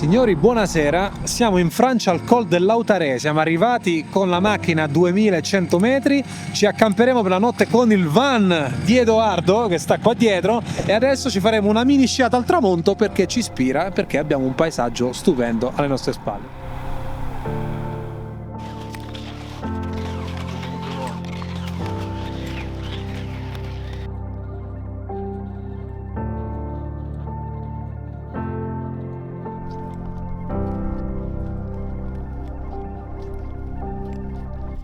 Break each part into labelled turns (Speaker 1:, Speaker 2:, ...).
Speaker 1: Signori, buonasera. Siamo in Francia al Col del Lautaret. Siamo arrivati con la macchina a 2100 metri. Ci accamperemo per la notte con il van di Edoardo, che sta qua dietro, e adesso ci faremo una mini sciata al tramonto perché ci ispira, perché abbiamo un paesaggio stupendo alle nostre spalle.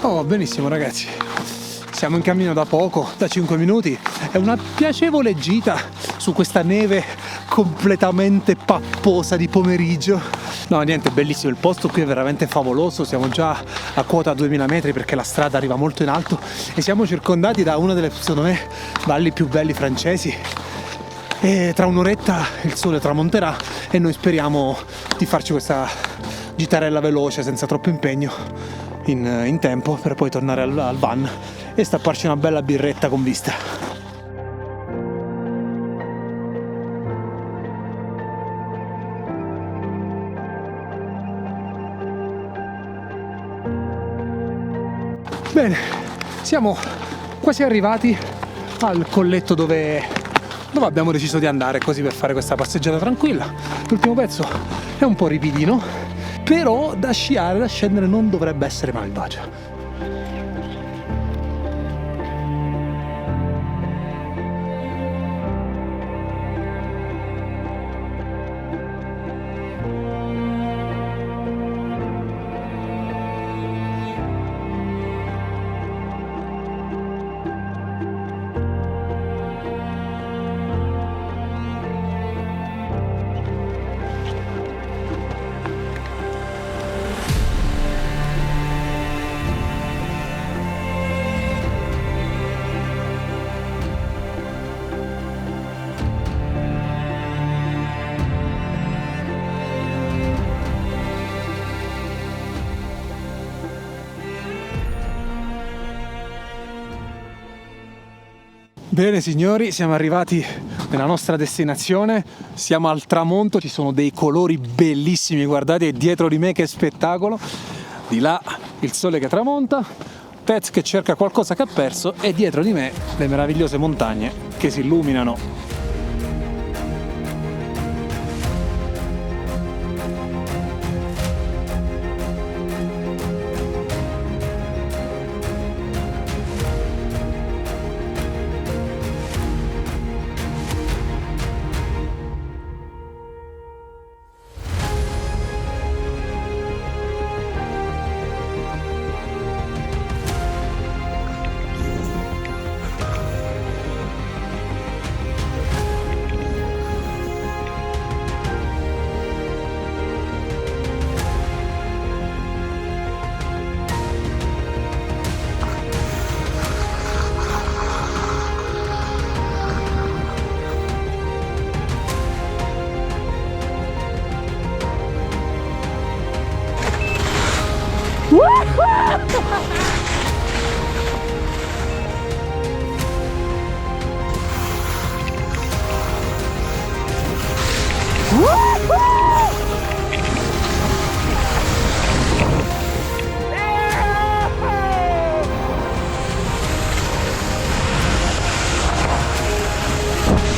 Speaker 1: Oh, benissimo ragazzi, siamo in cammino da poco, da 5 minuti, è una piacevole gita su questa neve completamente papposa di pomeriggio. No, niente, bellissimo, il posto qui è veramente favoloso, siamo già a quota 2000 metri perché la strada arriva molto in alto e siamo circondati da una delle, secondo me, valli più belli francesi. E tra un'oretta il sole tramonterà e noi speriamo di farci questa gitarella veloce senza troppo impegno in tempo per poi tornare al van e stapparci una bella birretta con vista. Bene, siamo quasi arrivati al colletto dove abbiamo deciso di andare, così per fare questa passeggiata tranquilla. L'ultimo pezzo è un po' ripidino, però da sciare, da scendere non dovrebbe essere malvagia. Bene signori, siamo arrivati nella nostra destinazione, siamo al tramonto, ci sono dei colori bellissimi, guardate dietro di me che spettacolo, di là il sole che tramonta, Tez che cerca qualcosa che ha perso e dietro di me le meravigliose montagne che si illuminano.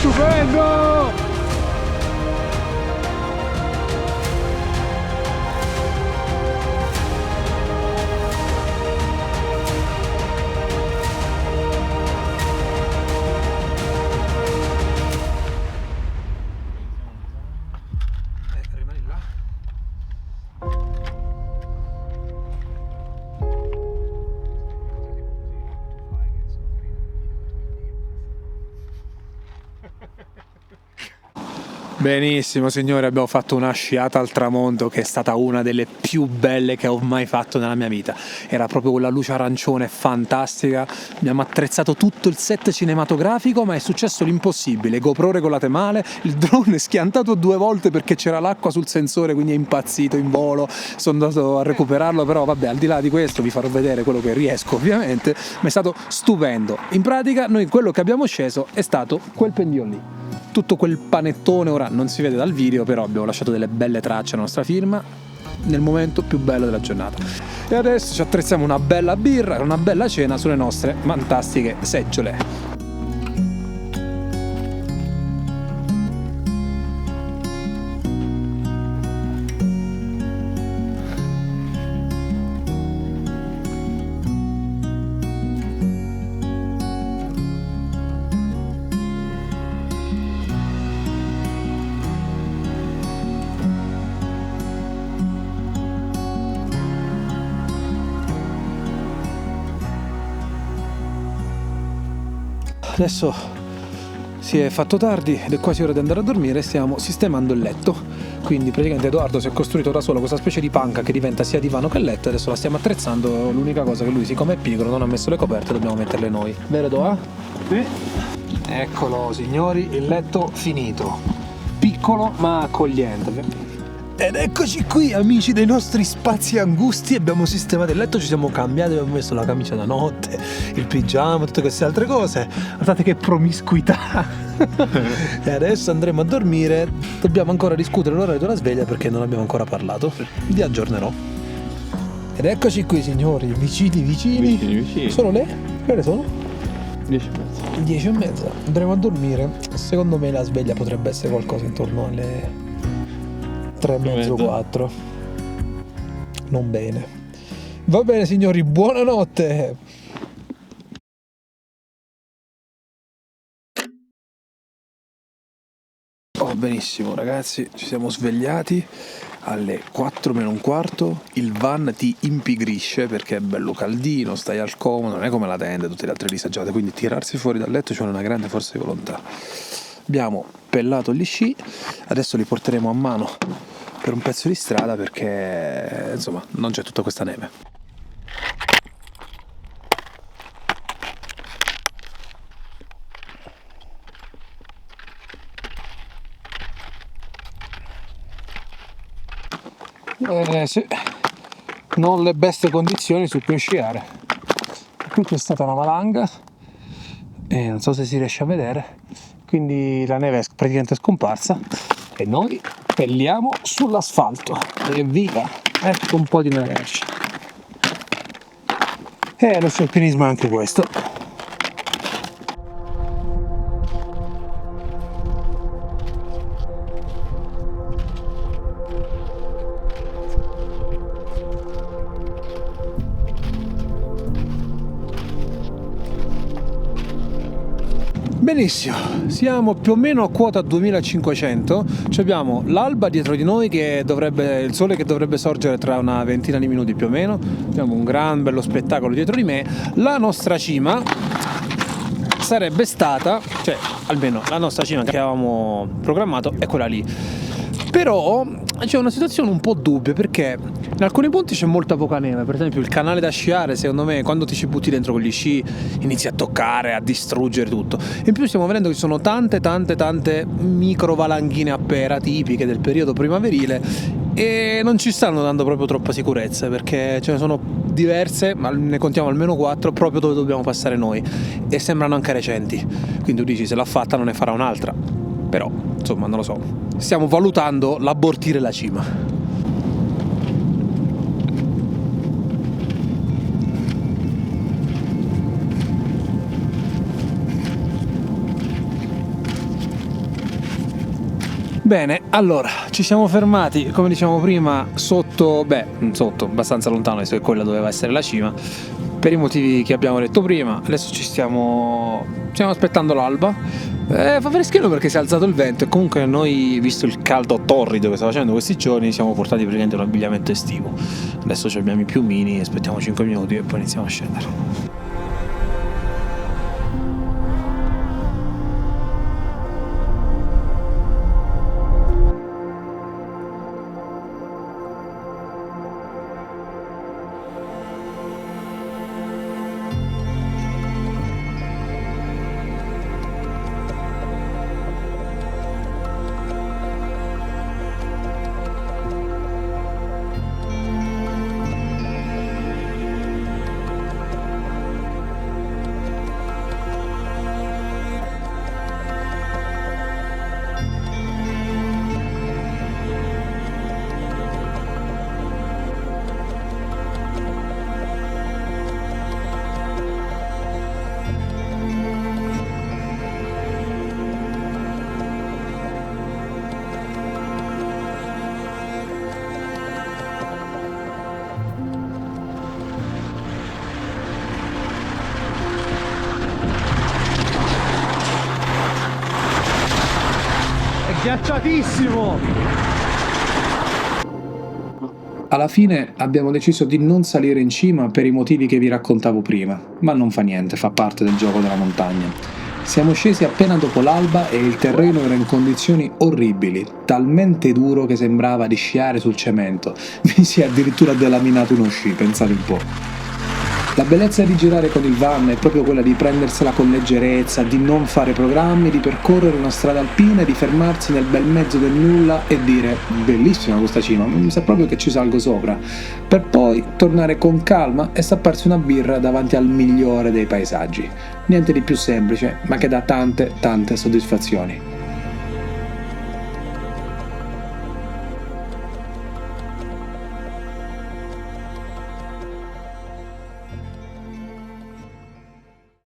Speaker 1: Stupendo! Rimani là. Benissimo signori, abbiamo fatto una sciata al tramonto che è stata una delle più belle che ho mai fatto nella mia vita. Era proprio quella luce arancione fantastica, abbiamo attrezzato tutto il set cinematografico, ma è successo l'impossibile, GoPro regolate male, il drone è schiantato 2 volte perché c'era l'acqua sul sensore, quindi è impazzito in volo, sono andato a recuperarlo, però vabbè, al di là di questo vi farò vedere quello che riesco ovviamente, ma è stato stupendo. In pratica noi quello che abbiamo sceso è stato quel pendio lì. tutto quel panettone. Ora non si vede dal video, però abbiamo lasciato delle belle tracce alla nostra firma nel momento più bello della giornata. E adesso ci attrezziamo una bella birra e una bella cena sulle nostre fantastiche seggiole. Adesso si è fatto tardi ed è quasi ora di andare a dormire e stiamo sistemando il letto. Quindi praticamente Edoardo si è costruito da solo questa specie di panca che diventa sia divano che letto. Adesso la stiamo attrezzando. L'unica cosa che lui, siccome è pigro, non ha messo le coperte, dobbiamo metterle noi. Vero Doa? Sì. Eccolo signori, il letto finito. Piccolo ma accogliente. Ed eccoci qui amici dei nostri spazi angusti, abbiamo sistemato il letto, ci siamo cambiati, abbiamo messo la camicia da notte, il pigiama, tutte queste altre cose. Guardate che promiscuità. E adesso andremo a dormire, dobbiamo ancora discutere l'orario della sveglia perché non abbiamo ancora parlato, vi aggiornerò. Ed eccoci qui signori, vicini. Sono le? Che ore sono? 10:30. Andremo a dormire, secondo me la sveglia potrebbe essere qualcosa intorno alle 3:30, 4. Non bene. Va bene signori, buonanotte. Oh, benissimo ragazzi, ci siamo svegliati alle 4 meno un quarto. Il van ti impigrisce perché è bello caldino, stai al comodo, non è come la tenda e tutte le altre disagiate, quindi tirarsi fuori dal letto ci vuole una grande forza di volontà. Abbiamo pellato gli sci, adesso li porteremo a mano per un pezzo di strada perché insomma non c'è tutta questa neve. Sì, non le beste condizioni su cui sciare. Qui c'è stata una valanga e non so se si riesce a vedere, quindi la neve è praticamente scomparsa e noi pelliamo sull'asfalto. Evviva! Ecco un po' di neve. E lo scialpinismo è anche questo. Benissimo, siamo più o meno a quota 2500, abbiamo l'alba dietro di noi il sole che dovrebbe sorgere tra una ventina di minuti più o meno, abbiamo un gran bello spettacolo dietro di me, la nostra cima sarebbe stata, cioè almeno la nostra cima che avevamo programmato è quella lì, però c'è una situazione un po' dubbia perché in alcuni punti c'è molta poca neve, per esempio il canale da sciare secondo me quando ti ci butti dentro con gli sci inizi a toccare, a distruggere tutto. In più stiamo vedendo che ci sono tante micro valanghine a pera tipiche del periodo primaverile e non ci stanno dando proprio troppa sicurezza perché ce ne sono diverse, ma ne contiamo almeno 4 proprio dove dobbiamo passare noi e sembrano anche recenti, quindi tu dici se l'ha fatta non ne farà un'altra, però insomma non lo so, stiamo valutando l'abortire la cima. Bene, allora, ci siamo fermati, come dicevamo prima, sotto, abbastanza lontano, visto che quella doveva essere la cima, per i motivi che abbiamo detto prima. Adesso stiamo aspettando l'alba. Fa freschino perché si è alzato il vento e comunque noi, visto il caldo torrido che sta facendo questi giorni, siamo portati praticamente un abbigliamento estivo. Adesso abbiamo i piumini, aspettiamo 5 minuti e poi iniziamo a scendere. Ghiacciatissimo!
Speaker 2: Alla fine abbiamo deciso di non salire in cima per i motivi che vi raccontavo prima, ma non fa niente, fa parte del gioco della montagna. Siamo scesi appena dopo l'alba e il terreno era in condizioni orribili, talmente duro che sembrava di sciare sul cemento. Mi si è addirittura delaminato uno sci, pensate un po'. La bellezza di girare con il van è proprio quella di prendersela con leggerezza, di non fare programmi, di percorrere una strada alpina e di fermarsi nel bel mezzo del nulla e dire bellissima questa cima, mi sa proprio che ci salgo sopra, per poi tornare con calma e stapparsi una birra davanti al migliore dei paesaggi. Niente di più semplice, ma che dà tante soddisfazioni.